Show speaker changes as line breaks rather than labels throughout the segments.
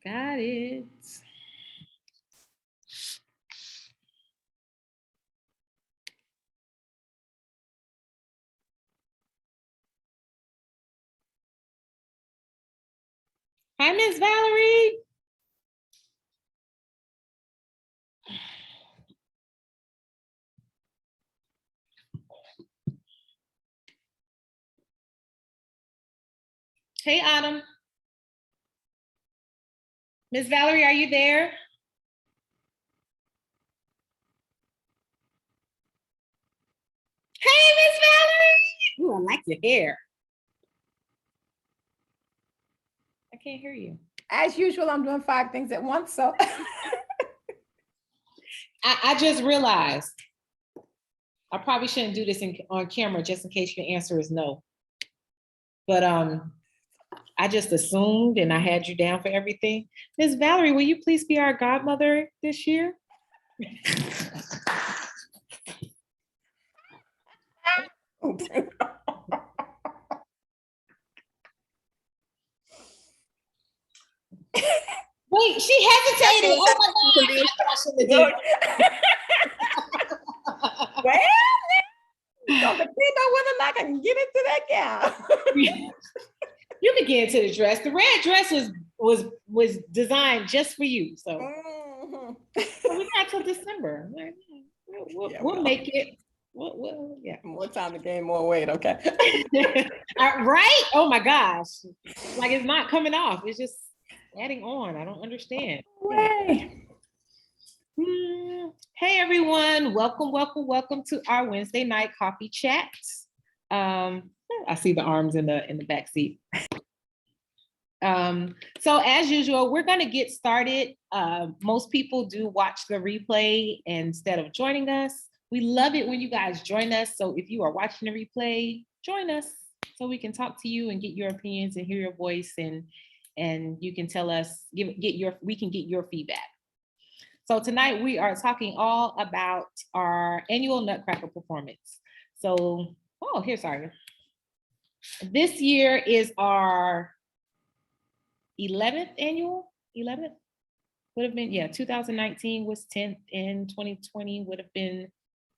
Got it. Hi, Miss Valerie. Hey, Autumn. Miss Valerie, are you there? Hey, Miss Valerie. Ooh, I like your hair. I can't hear you.
As usual, I'm doing 5 things at once, so.
I just realized I probably shouldn't do this on camera just in case your answer is no. But I just assumed and I had you down for everything. Miss Valerie, will you please be our godmother this year? Wait, she hesitated. Oh my God.
Well, so depend on whether or not I can get into that gown.
You can get into the dress. The red dress was designed just for you. So we got till December. We'll make it. Yeah.
More time to gain more weight, okay?
Right? Oh my gosh. Like it's not coming off. It's just adding on. I don't understand.
Way.
Hey everyone, welcome to our Wednesday night coffee chat. I see the arms in the back seat. So as usual, we're gonna get started. Most people do watch the replay instead of joining us. We love it when you guys join us. So if you are watching the replay, join us so we can talk to you and get your opinions and hear your voice and you can tell us, we can get your feedback. So tonight we are talking all about our annual Nutcracker performance. So, here's our, this year is our 11th annual, 11th? Would have been, yeah, 2019 was 10th and 2020 would have been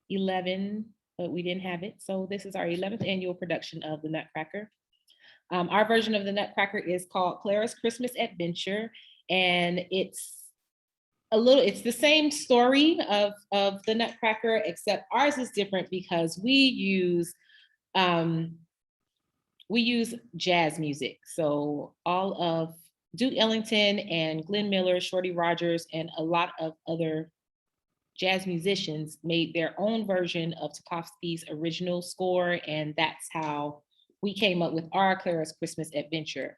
11, but we didn't have it. So this is our 11th annual production of the Nutcracker. Our version of the Nutcracker is called Clara's Christmas Adventure, and it's the same story of the Nutcracker, except ours is different because we use jazz music. So all of Duke Ellington and Glenn Miller, Shorty Rogers, and a lot of other jazz musicians made their own version of Tchaikovsky's original score, and that's how we came up with our Clara's Christmas Adventure.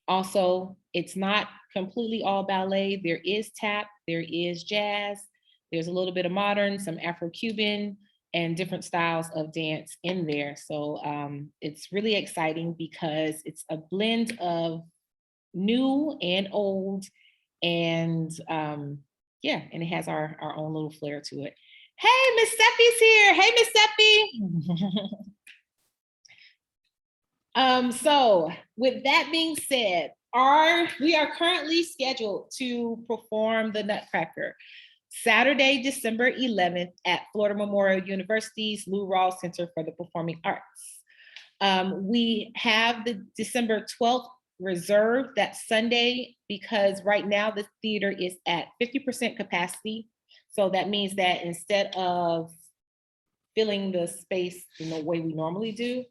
Also, it's not completely all ballet. There is tap, there is jazz, there's a little bit of modern, some Afro-Cuban, and different styles of dance in there. So it's really exciting because it's a blend of new and old, and yeah, and it has our own little flair to it. Hey, Miss Seppi's here. Hey, Miss Seppi. So with that being said, we are currently scheduled to perform the Nutcracker Saturday, December 11th at Florida Memorial University's Lou Rawls Center for the Performing Arts. We have the December 12th reserved that Sunday because right now the theater is at 50% capacity. So that means that instead of filling the space in the way we normally do,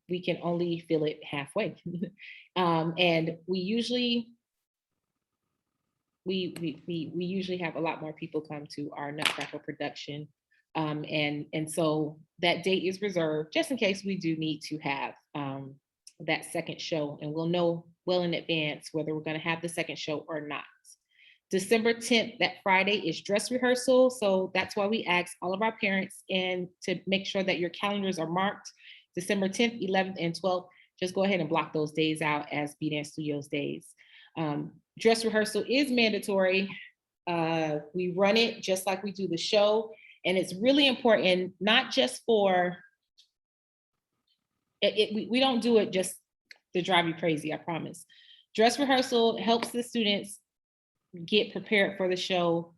we can only fill it halfway. And we usually have a lot more people come to our Nutcracker production. And so that date is reserved just in case we do need to have that second show, and we'll know well in advance whether we're going to have the second show or not. December 10th, that Friday, is dress rehearsal. So that's why we ask all of our parents and to make sure that your calendars are marked. December 10th, 11th, and 12th, just go ahead and block those days out as B-Dance Studios days. Dress rehearsal is mandatory. We run it just like we do the show. And it's really important, not just for, we don't do it just to drive you crazy, I promise. Dress rehearsal helps the students get prepared for the show,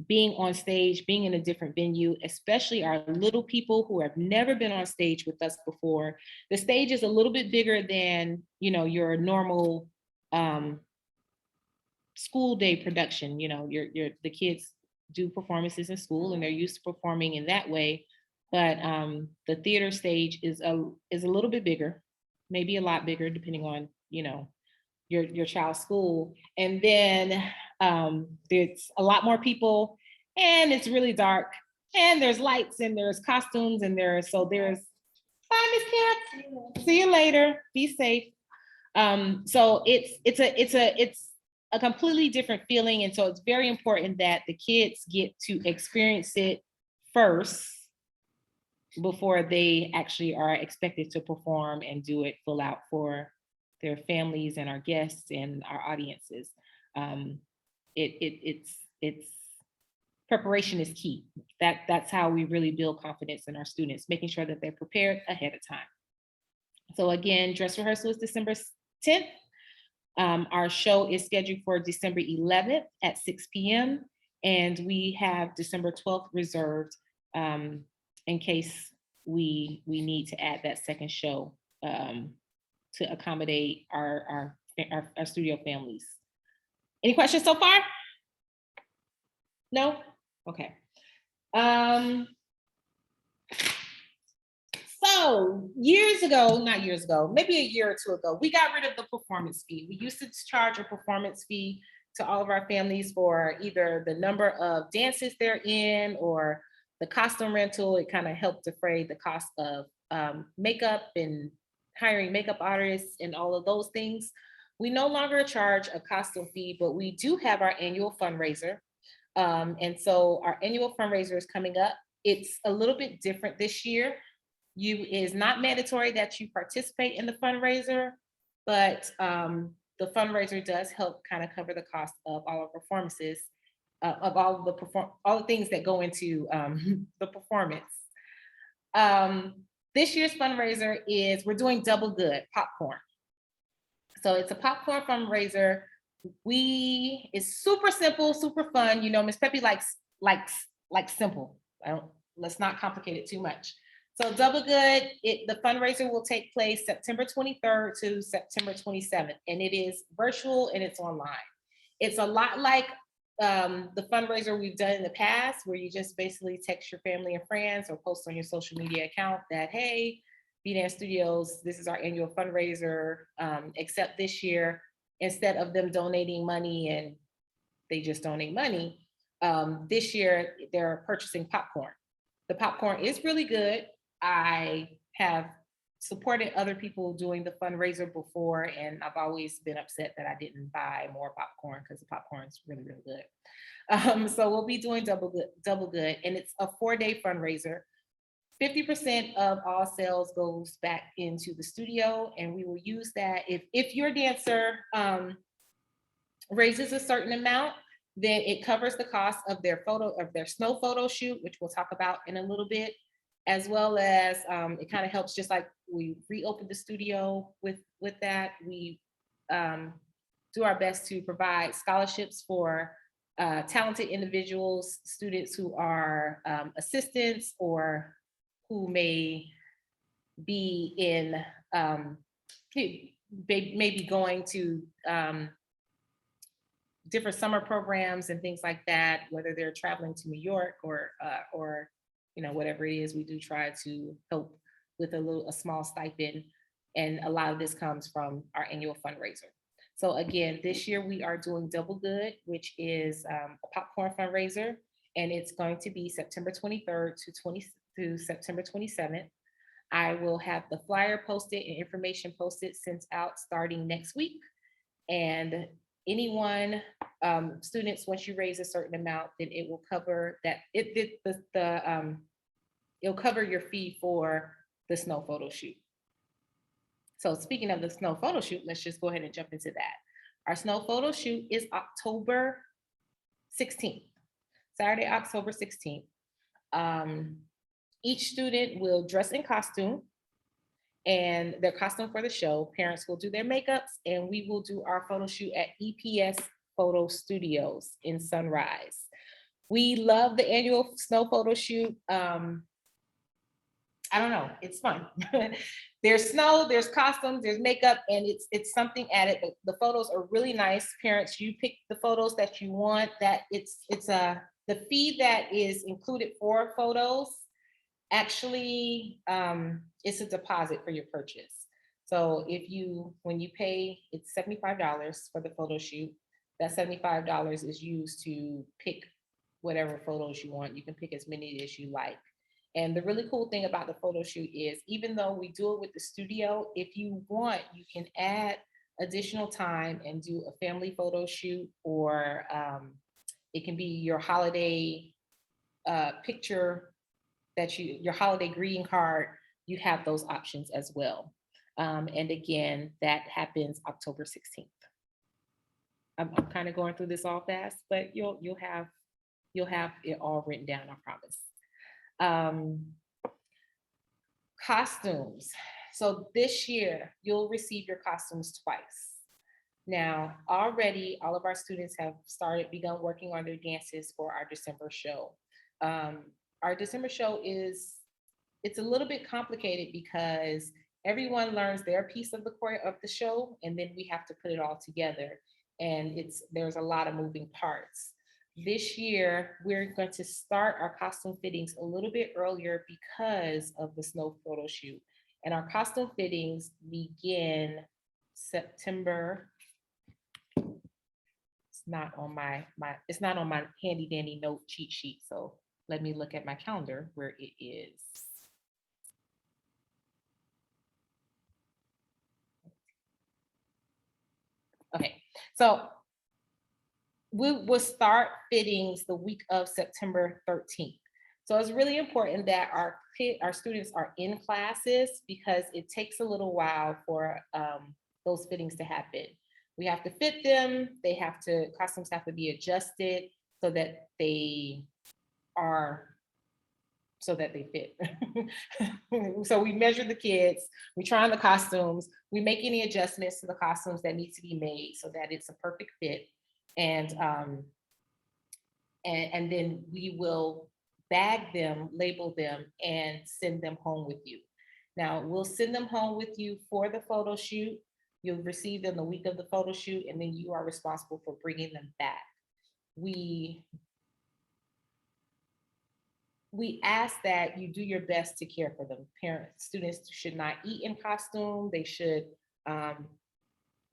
being on stage, being in a different venue, especially our little people who have never been on stage with us before. The stage is a little bit bigger than, your normal school day production. The kids do performances in school and they're used to performing in that way. But the theater stage is a little bit bigger, maybe a lot bigger, depending on, your child's school. And then there's a lot more people and it's really dark and there's lights and there's costumes and there's bye, Miss Cat. See you later. Be safe. So it's a completely different feeling. And so it's very important that the kids get to experience it first before they actually are expected to perform and do it full out for their families and our guests and our audiences. It's preparation is key. That's how we really build confidence in our students, making sure that they're prepared ahead of time. So again, dress rehearsal is December 10th. Our show is scheduled for December 11th at 6 p.m. And we have December 12th reserved in case we need to add that second show to accommodate our studio families. Any questions so far? No? Okay. So not years ago, maybe a year or two ago, we got rid of the performance fee. We used to charge a performance fee to all of our families for either the number of dances they're in or the costume rental. It kind of helped defray the cost of makeup and hiring makeup artists and all of those things. We no longer charge a costume fee, but we do have our annual fundraiser. And so our annual fundraiser is coming up. It's a little bit different this year. It is not mandatory that you participate in the fundraiser, but the fundraiser does help kind of cover the cost of all our performances, of all the things that go into the performance. This year's fundraiser we're doing Double Good popcorn. So it's a popcorn fundraiser. It's super simple, super fun. Miss Peppy likes simple. Let's not complicate it too much. So Double Good, the fundraiser will take place September 23rd to September 27th, and it is virtual and it's online. It's a lot like the fundraiser we've done in the past, where you just basically text your family and friends or post on your social media account that, hey, B-Dance Studios, this is our annual fundraiser, except this year, instead of them donating money and they just donate money, this year they're purchasing popcorn. The popcorn is really good. I have supported other people doing the fundraiser before, and I've always been upset that I didn't buy more popcorn because the popcorn is really, really good. So we'll be doing Double Good, and it's a 4-day fundraiser. 50% of all sales goes back into the studio, and we will use that. If your dancer raises a certain amount, then it covers the cost of their snow photo shoot, which we'll talk about in a little bit, as well as it kind of helps, just like we reopen the studio with that. We do our best to provide scholarships for talented individuals, students who are assistants or who may be in, maybe going to different summer programs and things like that, whether they're traveling to New York or whatever it is. We do try to help with a small stipend, and a lot of this comes from our annual fundraiser. So again, this year we are doing Double Good, which is a popcorn fundraiser, and it's going to be September 23rd to September 27th. I will have the flyer posted and information posted, sent out starting next week. And anyone, students, once you raise a certain amount, then it will cover that. It'll cover your fee for the snow photo shoot. So speaking of the snow photo shoot, let's just go ahead and jump into that. Our snow photo shoot is October 16th, Saturday, October 16th. Each student will dress in costume, and their costume for the show. Parents will do their makeups, and we will do our photo shoot at EPS Photo Studios in Sunrise. We love the annual snow photo shoot. I don't know, it's fun. There's snow, there's costumes, there's makeup, and it's something added. The photos are really nice. Parents, you pick the photos that you want. That the fee that is included for photos actually it's a deposit for your purchase. So when you pay, it's $75 for the photo shoot. That $75 is used to pick whatever photos you want. You can pick as many as you like. And the really cool thing about the photo shoot is, even though we do it with the studio, if you want, you can add additional time and do a family photo shoot, or it can be your holiday picture your holiday greeting card. You have those options as well. And again, that happens October 16th. I'm kind of going through this all fast, but you'll have it all written down, I promise. Costumes. So this year, you'll receive your costumes twice. Now, already all of our students have begun working on their dances for our December show. Our December show it's a little bit complicated because everyone learns their piece of the show, and then we have to put it all together. And there's a lot of moving parts. This year, we're going to start our costume fittings a little bit earlier because of the snow photo shoot. And our costume fittings begin September. It's not on my handy dandy note cheat sheet. So let me look at my calendar where it is. Okay, so we will start fittings the week of September 13th. So it's really important that our students are in classes, because it takes a little while for those fittings to happen. We have to fit them. Costumes have to be adjusted so that they fit. So we measure the kids, we try on the costumes, we make any adjustments to the costumes that need to be made so that it's a perfect fit. And then we will bag them, label them, and send them home with you. Now, we'll send them home with you for the photo shoot. You'll receive them the week of the photo shoot, and then you are responsible for bringing them back. We ask that you do your best to care for them. Students should not eat in costume. They should,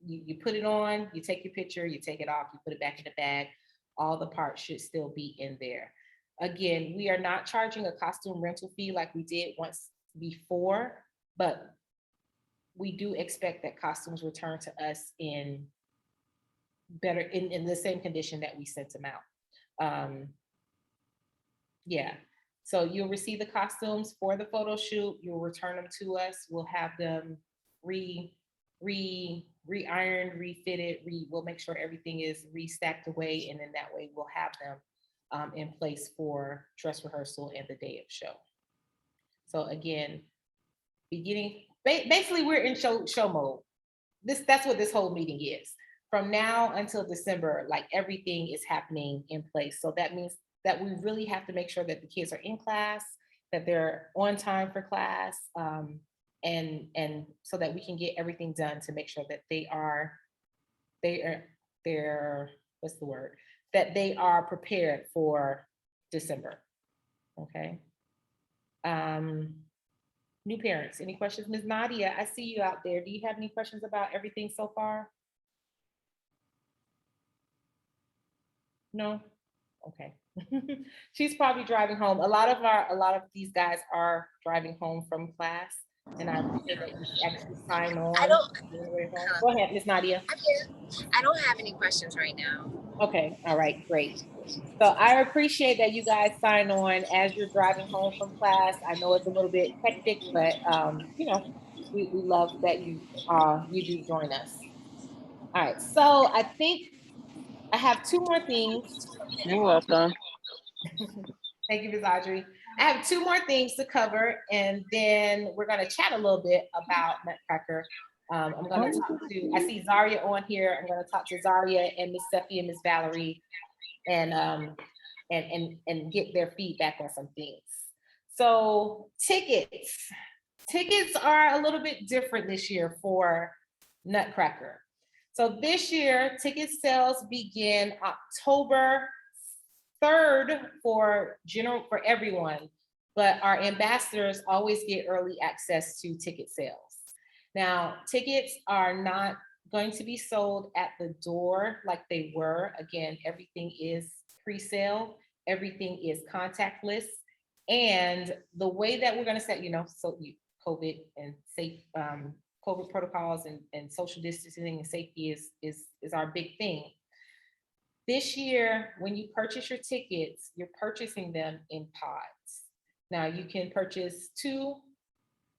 you put it on, you take your picture, you take it off, you put it back in the bag. All the parts should still be in there. Again, we are not charging a costume rental fee like we did once before, but we do expect that costumes return to us in the same condition that we sent them out. Yeah. So you'll receive the costumes for the photo shoot. You'll return them to us. We'll have them re-ironed, refitted. We'll make sure everything is restacked away, and then that way we'll have them in place for dress rehearsal and the day of show. So again, basically we're in show mode. That's what this whole meeting is. From now until December, like, everything is happening in place. So that means that we really have to make sure that the kids are in class, that they're on time for class, and so that we can get everything done to make sure that that they are prepared for December. Okay. New parents, any questions? Ms. Nadia, I see you out there. Do you have any questions about everything so far? No? Okay. She's probably driving home. A lot of these guys are driving home from class, and I appreciate that you actually sign on. Go ahead, Ms. Nadia.
I don't have any questions right now.
Okay, all right, great. So I appreciate that you guys sign on as you're driving home from class. I know it's a little bit hectic, but we love that you do join us. All right, so I think I have two more things.
You're welcome.
Thank you, Ms. Audrey. I have two more things to cover, and then we're going to chat a little bit about Nutcracker. I'm going to talk to, I see Zaria on here. I'm going to talk to Zaria and Miss Steffi and Miss Valerie, and get their feedback on some things. So tickets are a little bit different this year for Nutcracker. So this year, ticket sales begin October 3rd for everyone, but our ambassadors always get early access to ticket sales. Now, tickets are not going to be sold at the door like they were. Again, everything is pre-sale, everything is contactless, and the way that we're going to set, COVID and safe COVID protocols and social distancing and safety is our big thing. This year, when you purchase your tickets, you're purchasing them in pods. Now you can purchase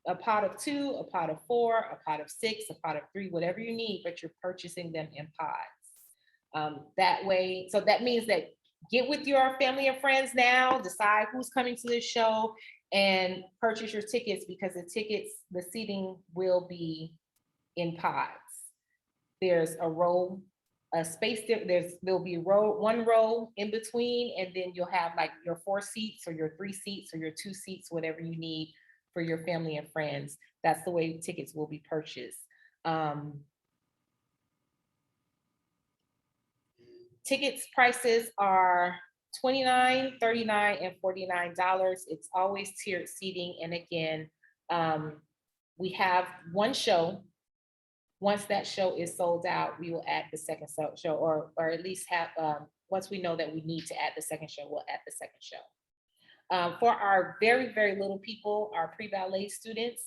a pot of 2, a pot of 4, a pot of 6, a pot of 3, whatever you need, but you're purchasing them in pods. That way, so that means that get with your family and friends now, decide who's coming to this show, and purchase your tickets, because the seating will be in pods. There's a space there. There'll be one row in between, and then you'll have like your 4 seats or your 3 seats or your 2 seats, whatever you need for your family and friends. That's the way tickets will be purchased. Tickets prices are $29, $39, and $49. It's always tiered seating. And again, we have one show. Once that show is sold out, we will add the second show, or at least have, once we know that we need to add the second show, we'll add the second show. For our very, very little people, our pre-ballet students,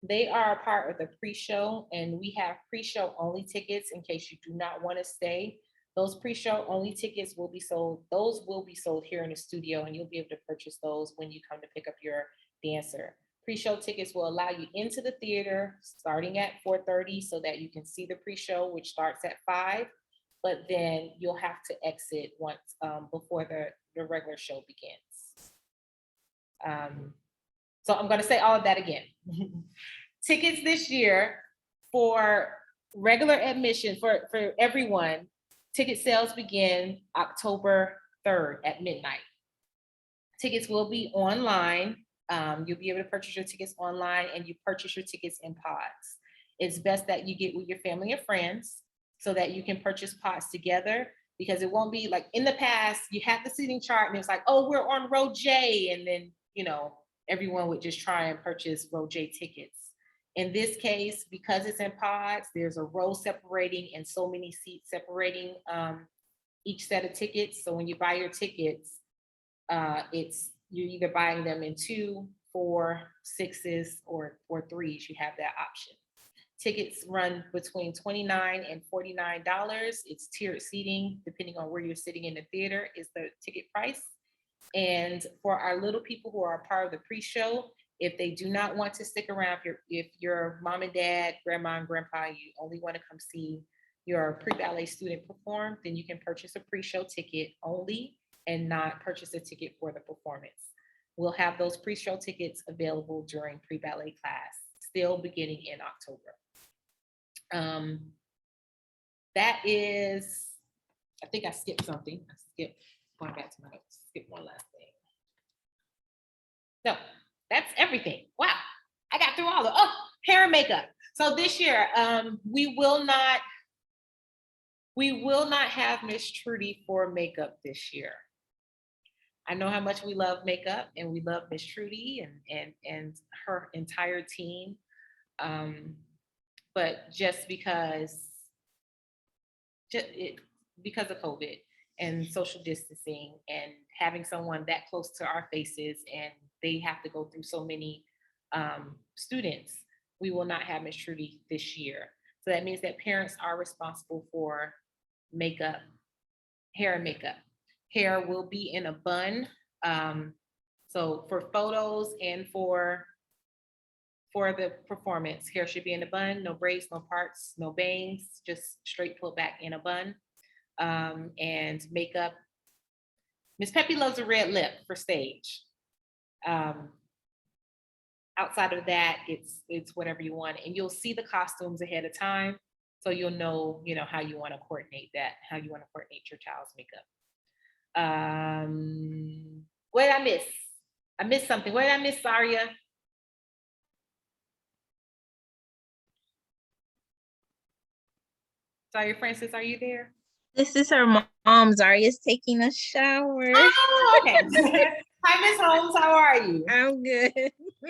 they are a part of the pre-show, and we have pre-show only tickets in case you do not want to stay. Those pre-show only tickets will be sold. Those will be sold here in the studio, and you'll be able to purchase those when you come to pick up your dancer. Pre-show tickets will allow you into the theater starting at 4:30 so that you can see the pre-show, which starts at 5, but then you'll have to exit once before the regular show begins. So I'm going to say all of that again. Tickets this year for regular admission for everyone, ticket sales begin October 3rd at midnight. Tickets will be online. You'll be able to purchase your tickets online, and you purchase your tickets in pods. It's best that you get with your family and friends so that you can purchase pods together, because it won't be like in the past, you had the seating chart and it's like, oh, we're on row J. And then, everyone would just try and purchase row J tickets. In this case, because it's in pods, there's a row separating and so many seats separating each set of tickets. So when you buy your tickets, you're either buying them in 2, 4, 6s, or 3s. You have that option. Tickets run between $29 and $49. It's tiered seating, depending on where you're sitting in the theater is the ticket price. And for our little people who are a part of the pre-show, if they do not want to stick around, if your mom and dad, grandma and grandpa, you only want to come see your pre-ballet student perform, then you can purchase a pre-show ticket only and not purchase a ticket for the performance. We'll have those pre-show tickets available during pre-ballet class, still beginning in October. That is, I think I skipped something. Going back to my notes, skip one last thing. So that's everything. Wow, I got through all of it. Hair and makeup. So this year, we will not have Miss Trudy for makeup this year. I know how much we love makeup, and we love Miss Trudy and her entire team. But just because of COVID and social distancing and having someone that close to our faces, and they have to go through so many students, we will not have Miss Trudy this year. So that means that parents are responsible for makeup, hair and makeup. Hair will be in a bun. So for photos and for the performance, hair should be in a bun, no braids, no parts, no bangs, just straight pulled back in a bun. And makeup, Miss Peppy loves a red lip for stage. Outside of that, it's whatever you want, and you'll see the costumes ahead of time, so you'll know, how you want to coordinate that, how you want to coordinate your child's makeup. What did I miss? I missed something. What did I miss, Saria? Saria Francis, are you there?
This is her mom. Zaria's taking a shower.
Oh, okay. Hi, Miss Holmes. How are you?
I'm good.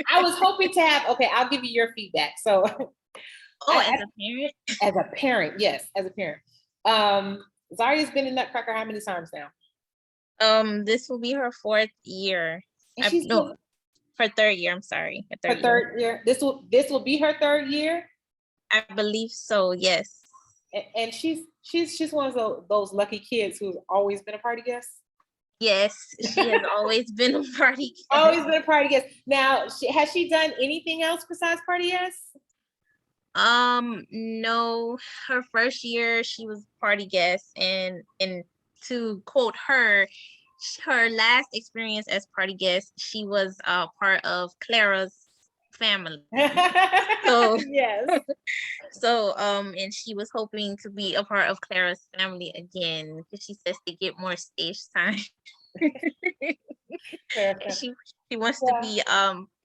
I was hoping to have. Okay, I'll give you your feedback. So,
as a parent?
As a parent, yes, as a parent. Zaria's been in Nutcracker how many times now?
This will be her 4th year. Her 3rd year. I'm sorry.
Her third year. This will be her 3rd year.
I believe so. Yes.
And she's one of those lucky kids who's always been a party guest.
Yes, she has always been a party guest.
Always been a party guest. Now, has she done anything else besides party guest?
No. Her first year, she was party guest, and to quote her last experience as party guest, she was part of Clara's family. So
yes.
So and she was hoping to be a part of Clara's family again, because she says they get more stage time. She wants to be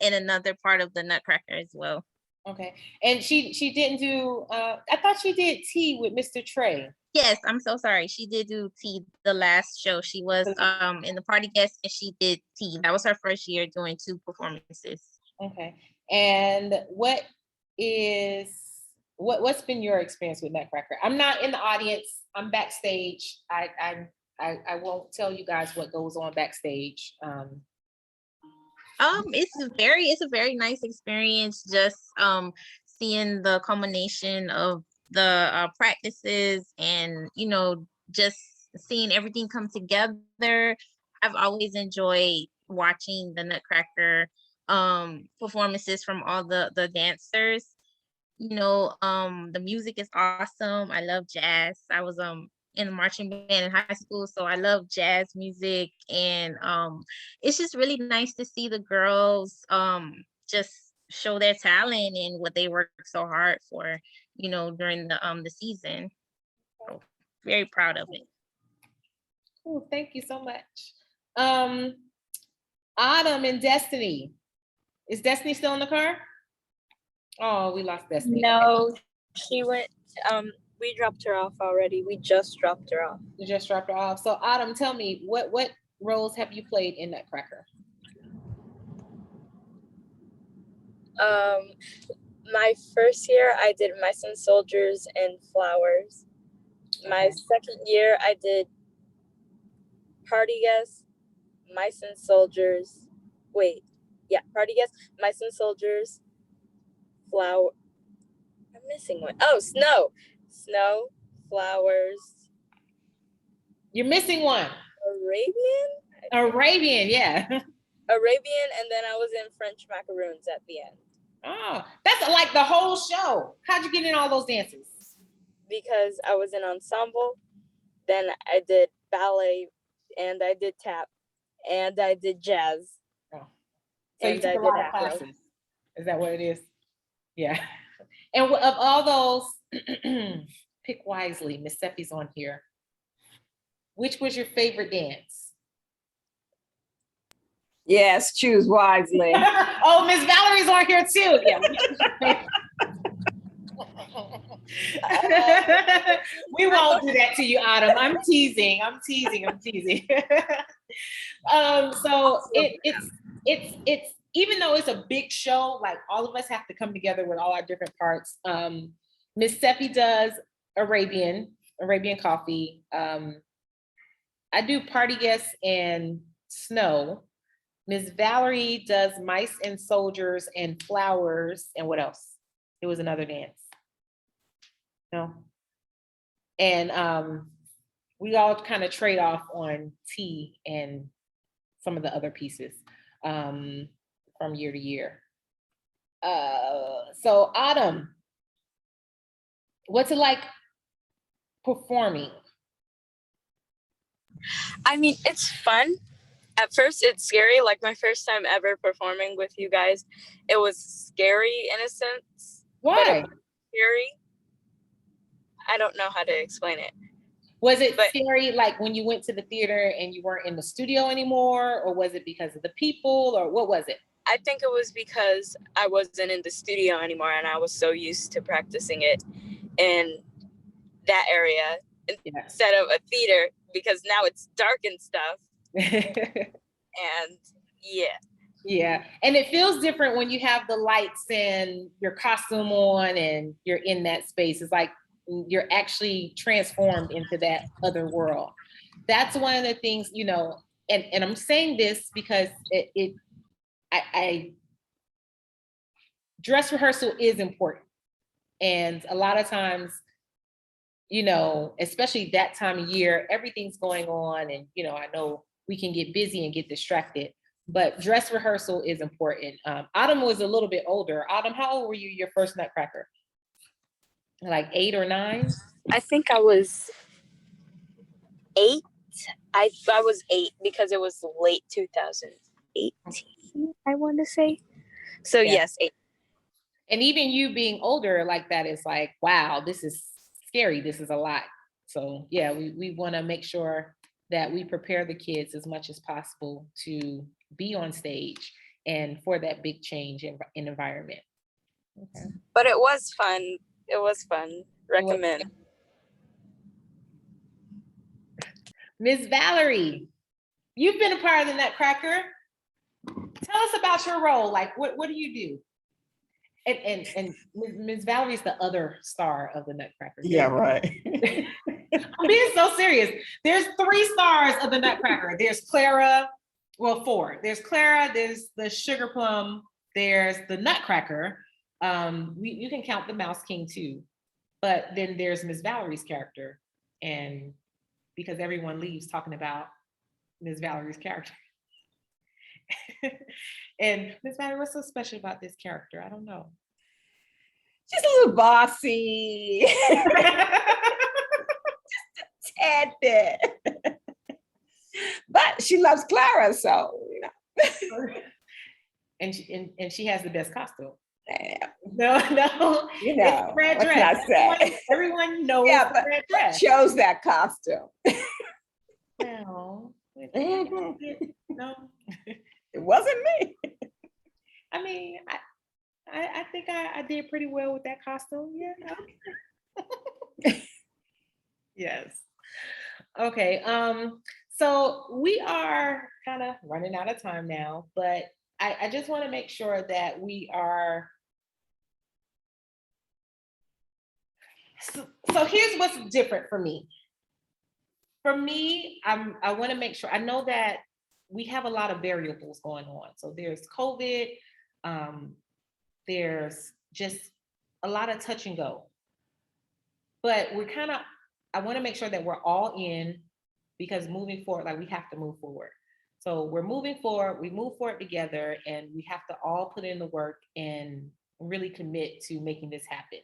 in another part of the Nutcracker as well.
Okay. And she didn't do I thought she did tea with Mr. Trey.
Yes, I'm so sorry. She did do tea the last show. She was in the party guest, and she did tea. That was her first year doing 2 performances.
Okay. And what's been your experience with Nutcracker? I'm not in the audience. I'm backstage. I won't tell you guys what goes on backstage.
It's a very nice experience, just seeing the culmination of the practices, and just seeing everything come together. I've always enjoyed watching the Nutcracker performances from all the dancers. The music is awesome. I love jazz. I was in a marching band in high school, so I love jazz music, and it's just really nice to see the girls just show their talent and what they work so hard for, during the season. So very proud of it.
Oh, thank you so much. Autumn and Destiny. Is Destiny still in the car? Oh, we lost Destiny.
No, she went, we dropped her off already. We just dropped her off.
You just dropped her off. So Autumn, tell me, what roles have you played in Nutcracker?
My first year I did Mice and Soldiers and Flowers. My second year I did Party Guest, Mice and Soldiers. Party Guest, Mice and Soldiers, Flower. I'm missing one. Oh, Snow, Flowers.
You're missing one. Arabian, yeah.
Arabian, and then I was in French Macaroons at the end.
Oh, that's like the whole show. How'd you get in all those dances?
Because I was in ensemble, then I did ballet, and I did tap, and I did jazz.
Oh. So you took a lot of classes. Is that what it is? Yeah. And of all those, pick wisely. Miss Seppi's on here. Which was your favorite dance?
Yes, choose wisely.
Oh, Miss Valerie's on here too. Yeah. We won't do that to you, Autumn. I'm teasing. So it's even though it's a big show, like all of us have to come together with all our different parts. Miss Seppi does Arabian Coffee. I do Party Guests and Snow. Miss Valerie does Mice and Soldiers and Flowers. And what else? It was another dance. No. And we all kind of trade off on tea and some of the other pieces from year to year. So Autumn, what's it like performing?
I mean, it's fun. At first, it's scary. Like my first time ever performing with you guys, it was scary in a sense. But it
Why?
was scary. I don't know how to explain it.
Was it scary like when you went to the theater and you weren't in the studio anymore, or was it because of the people, or what was it?
I think it was because I wasn't in the studio anymore and I was so used to practicing it in that area instead of a theater, because now it's dark and stuff. And
yeah, and it feels different when you have the lights and your costume on and you're in that space. It's like you're actually transformed into that other world. That's one of the things, you know, and I'm saying this because I dress rehearsal is important. And a lot of times, you know, especially that time of year, everything's going on. And, you know, I know we can get busy and get distracted, but dress rehearsal is important. Autumn was a little bit older. Autumn, how old were you your first Nutcracker? Like 8 or 9?
I think I was 8. I was 8 because it was late 2018, I want to say. So yes, 8.
And even you being older like that is like, wow, this is scary. This is a lot. So yeah, we want to make sure that we prepare the kids as much as possible to be on stage and for that big change in environment. Okay.
But it was fun. It was fun. Recommend.
Miss Valerie, you've been a part of the Nutcracker. Tell us about your role. Like, what do you do? And Ms. Valerie's the other star of the Nutcracker.
Yeah, right.
I'm being so serious. There's 3 stars of the Nutcracker. There's Clara, well, 4. There's Clara, there's the Sugar Plum, there's the Nutcracker. You can count the Mouse King too. But then there's Ms. Valerie's character. And because everyone leaves talking about Ms. Valerie's character. And Ms. Valerie, what's so special about this character? I don't know.
She's a little bossy. Just a tad bit. But she loves Clara, so you know.
And she has the best costume.
Yeah.
No,
you know,
it's red
what
dress.
can I say?
Everyone knows
but
red dress.
Chose that costume.
No. No.
It wasn't me.
I mean, I think I did pretty well with that costume. Yeah. Yes. Okay. So we are kind of running out of time now, but I just want to make sure that we are. So here's what's different for me. For me, I want to make sure, I know that we have a lot of variables going on. So there's COVID, there's just a lot of touch and go. But I want to make sure that we're all in, because moving forward, like we have to move forward. So we're moving forward, we move forward together, and we have to all put in the work and really commit to making this happen.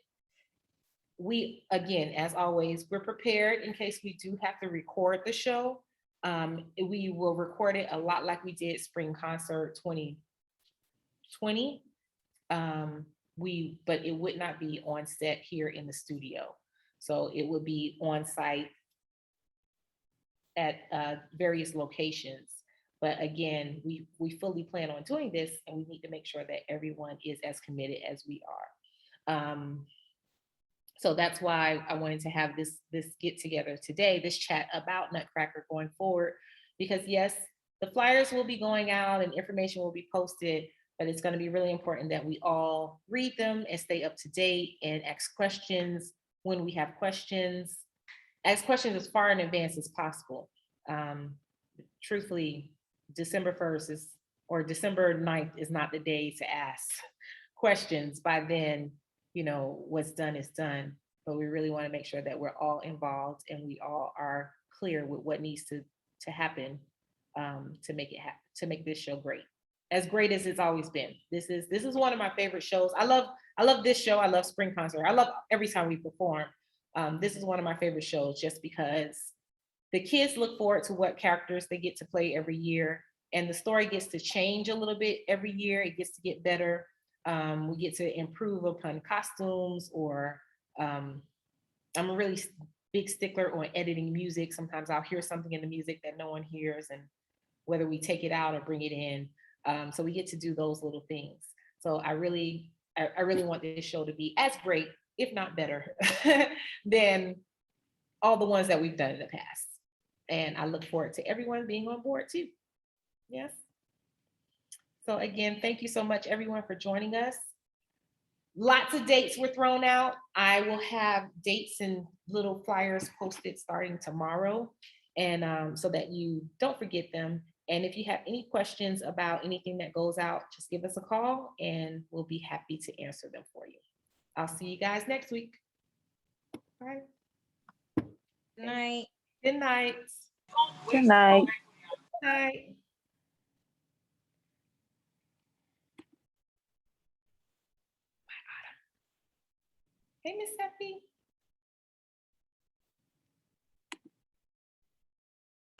We, again, as always, we're prepared in case we do have to record the show. We will record it a lot like we did Spring Concert 2020. But it would not be on set here in the studio. So it would be on site at various locations. But again, we fully plan on doing this, and we need to make sure that everyone is as committed as we are. So that's why I wanted to have this get together today, this chat about Nutcracker going forward, because yes, the flyers will be going out and information will be posted, but it's going to be really important that we all read them and stay up to date and ask questions when we have questions. Ask questions as far in advance as possible. Truthfully, December 1st or December 9th is not the day to ask questions. By then, you know, what's done is done, but we really want to make sure that we're all involved and we all are clear with what needs to happen to make it happen, to make this show great as it's always been. This is one of my favorite shows. I love this show. I love Spring Concert. I love every time we perform. This is one of my favorite shows just because the kids look forward to what characters they get to play every year, And the story gets to change a little bit every year. It gets to get better. We get to improve upon costumes, or I'm a really big stickler on editing music. Sometimes I'll hear something in the music that no one hears, and whether we take it out or bring it in. So we get to do those little things. So I really want this show to be as great, if not better, than all the ones that we've done in the past. And I look forward to everyone being on board too. Yes. So again, thank you so much, everyone, for joining us. Lots of dates were thrown out. I will have dates and little flyers posted starting tomorrow, and so that you don't forget them. And if you have any questions about anything that goes out, just give us a call and we'll be happy to answer them for you. I'll see you guys next week. Bye.
Good night.
Good night.
Good night.
Good night. Hey, Miss Effie.